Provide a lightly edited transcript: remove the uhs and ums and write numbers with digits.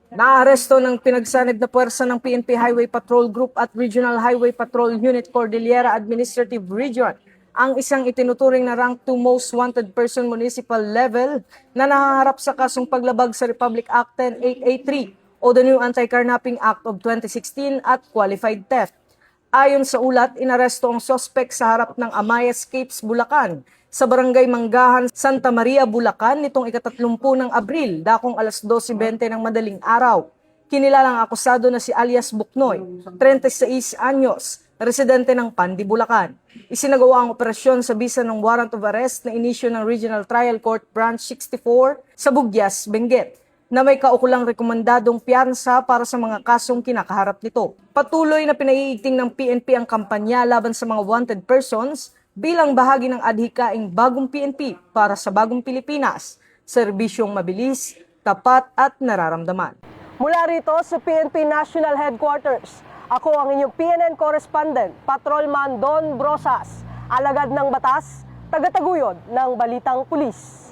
Naaresto ng pinagsanib na puwersa ng PNP Highway Patrol Group at Regional Highway Patrol Unit Cordillera Administrative Region ang isang itinuturing na rank 2 most wanted person municipal level na nahaharap sa kasong paglabag sa Republic Act 10883 o the new Anti-Carnapping Act of 2016 at qualified theft. Ayon sa ulat, inaresto ang sospek sa harap ng Amaya Escapes, Bulacan sa Barangay Manggahan, Santa Maria, Bulacan nitong ika-30 ng Abril, dakong alas 12:20 ng madaling araw. Kinilalang akusado na si alias Buknoy, 36 anyos, residente ng Pandi, Bulacan. Isinagawa ang operasyon sa bisa ng warrant of arrest na inisyu ng Regional Trial Court Branch 64 sa Bugyas, Benguet, na may kaukulang rekomendadong piyansa para sa mga kasong kinakaharap nito. Patuloy na pinaiigting ng PNP ang kampanya laban sa mga wanted persons bilang bahagi ng adhikaing Bagong PNP para sa Bagong Pilipinas, serbisyong mabilis, tapat at nararamdaman. Mula rito sa PNP National Headquarters, ako ang inyong PNN correspondent, Patrolman Don Brosas, alagad ng batas, tagataguyod ng Balitang Pulis.